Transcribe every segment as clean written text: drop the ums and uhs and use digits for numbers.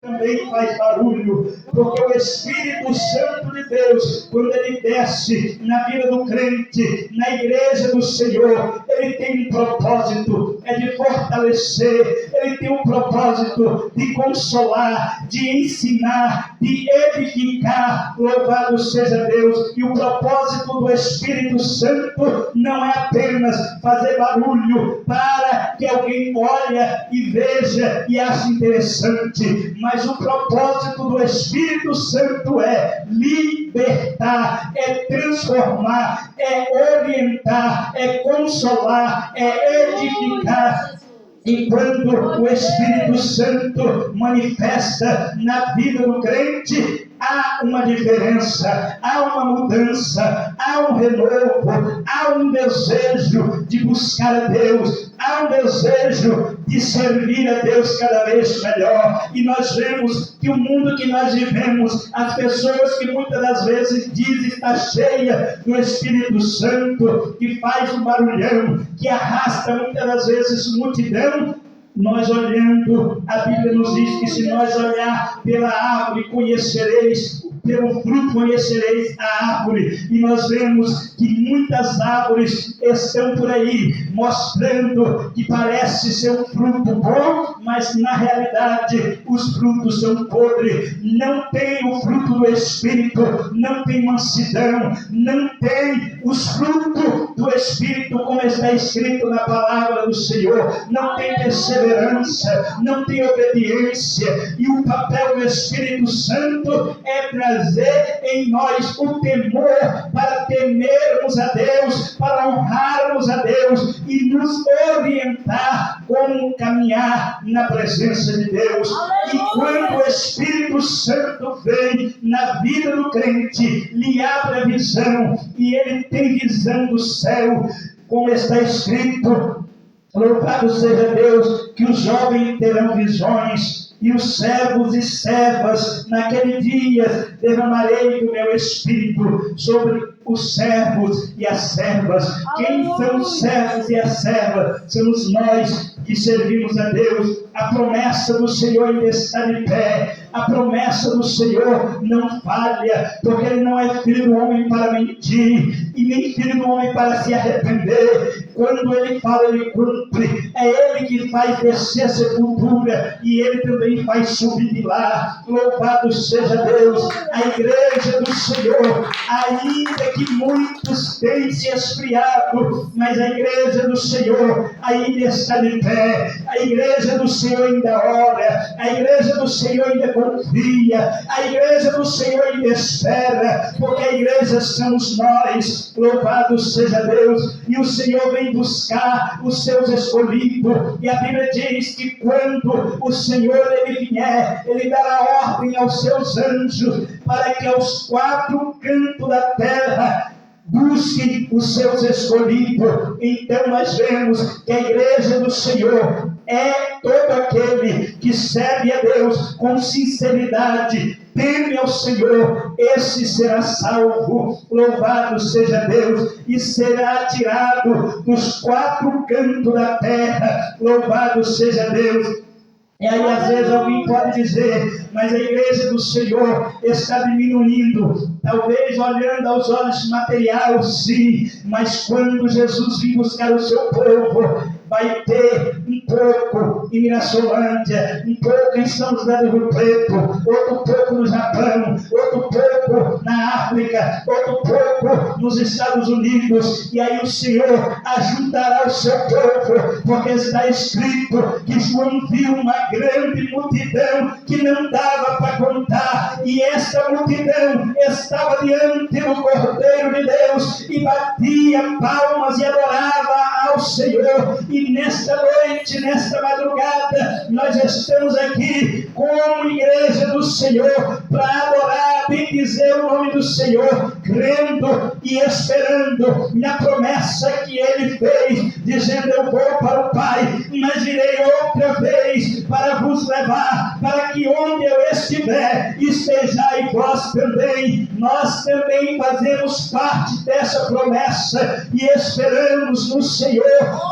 também faz barulho, porque o Espírito Santo de Deus, quando ele desce na vida do crente, na igreja do Senhor, ele tem um propósito, é de fortalecer, ele tem um propósito de consolar, de ensinar, de edificar. Louvado seja Deus. E o propósito do Espírito Santo não é apenas fazer barulho para que alguém olhe e veja e ache interessante, mas o propósito do Espírito Santo é libertar, é transformar, é orientar, é consolar, é edificar. E quando o Espírito Santo manifesta na vida do crente, há uma diferença, há uma mudança, há um renovo, há um desejo de buscar a Deus, há um desejo de servir a Deus cada vez melhor. E nós vemos que o mundo que nós vivemos, as pessoas que muitas das vezes dizem estar cheia do Espírito Santo, que faz um barulhão, que arrasta muitas das vezes multidão, nós olhando, a Bíblia nos diz que se nós olhar pela árvore conhecereis, pelo fruto conhecereis a árvore. E nós vemos que muitas árvores estão por aí mostrando que parece ser um fruto bom, mas na realidade os frutos são podres. Não tem o fruto do Espírito, não tem mansidão, não tem os frutos do Espírito como está escrito na palavra do Senhor, não tem perseverança, não tem obediência. E o papel do Espírito Santo é trazer em nós o temor para temermos a Deus, para honrarmos a Deus e nos orientar como caminhar na presença de Deus. E quando o Espírito Santo vem na vida do crente, lhe abre a visão, e ele tem visão do céu, como está escrito, louvado seja Deus, que os jovens terão visões, e os servos e servas, naquele dia derramarei do meu Espírito sobre os servos e as servas. Quem são os servos e as servas? Somos nós que servimos a Deus. A promessa do Senhor ainda está de pé. A promessa do Senhor não falha, porque Ele não é filho do homem para mentir, e nem filho do homem para se arrepender. Quando Ele fala, Ele cumpre. É Ele que faz descer a sepultura, e Ele também faz subir de lá. Louvado seja Deus. A igreja do Senhor, ainda que muitos tenham se esfriado, mas a igreja do Senhor ainda está de pé. A igreja do Senhor ainda ora, a igreja do Senhor ainda confia, a igreja do Senhor ainda espera, porque a igreja somos nós. Louvado seja Deus. E o Senhor vem buscar os seus escolhidos, e a Bíblia diz que quando o Senhor ele vier, Ele dará ordem aos seus anjos para que aos quatro cantos da terra busquem os seus escolhidos. Então nós vemos que a igreja do Senhor é todo aquele que serve a Deus com sinceridade, teme ao Senhor, esse será salvo. Louvado seja Deus. E será tirado dos quatro cantos da terra. Louvado seja Deus. E aí às vezes alguém pode dizer, mas a igreja do Senhor está diminuindo. Talvez olhando aos olhos materiais, sim, mas quando Jesus vir buscar o seu povo, vai ter um pouco em Mirasolândia, um pouco em São José do Rio Preto, outro pouco no Japão, outro pouco na África, outro pouco nos Estados Unidos. E aí o Senhor ajudará o seu povo, porque está escrito que João viu uma grande multidão que não dava para contar, e essa multidão estava diante do Cordeiro de Deus e batia palmas e adorava ao Senhor. E nesta noite, nesta madrugada, nós estamos aqui como igreja do Senhor para adorar, bendizer o nome do Senhor, crendo e esperando na promessa que ele fez, dizendo: eu vou para o Pai, mas irei outra vez para vos levar, para que onde eu estiver, estejais vós também. Nós também fazemos parte dessa promessa e esperamos no Senhor,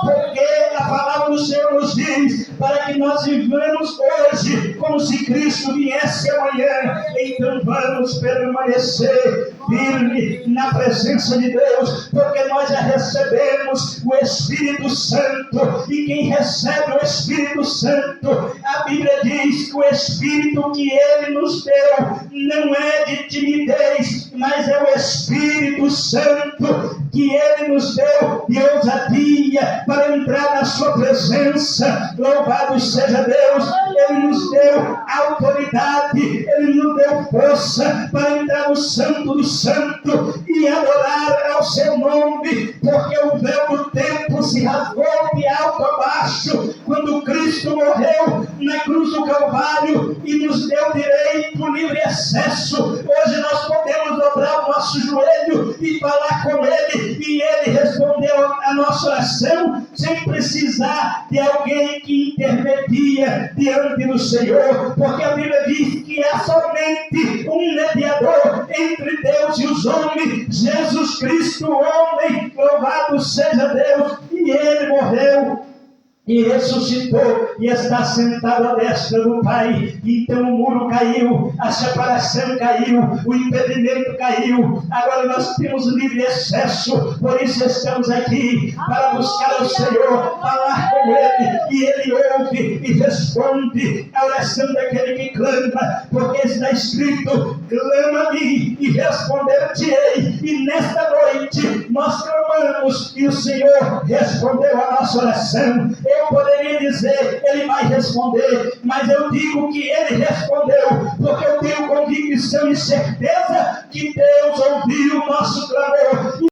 porque a palavra do Senhor nos diz para que nós vivamos hoje como se Cristo viesse amanhã. Então vamos permanecer firme na presença de Deus, porque nós já recebemos o Espírito Santo, e quem recebe o Espírito Santo, a Bíblia diz que o Espírito que Ele nos deu não é de timidez, mas é o Espírito Santo que Ele nos deu de ousadia para entrar na sua presença. Louvado seja Deus! Ele nos deu autoridade, Ele nos deu força para entrar no Santo do Santo e adorar ao seu nome, porque o véu do templo se rasgou de alto a baixo quando Cristo morreu na cruz do Calvário e nos deu direito, livre acesso. Hoje nós podemos dobrar o nosso joelho e falar com Ele, e Ele respondeu a nossa oração sem precisar de alguém que intermedia diante do Senhor, porque a Bíblia diz que há somente um mediador entre Deus e os homens, Jesus Cristo, homem. Louvado seja Deus! E Ele morreu e ressuscitou e está sentado à destra do Pai. Então o muro caiu, a separação caiu, o impedimento caiu. Agora nós temos livre acesso. Por isso estamos aqui para buscar o Senhor, falar com Ele, e Ele ouve e responde a oração daquele que clama, porque está escrito: clama a mim e responder-te-ei. E nesta noite nós clamamos e o Senhor respondeu a nossa oração. Eu poderia dizer: Ele vai responder, mas eu digo que Ele respondeu, porque eu tenho convicção e certeza que Deus ouviu o nosso clamor.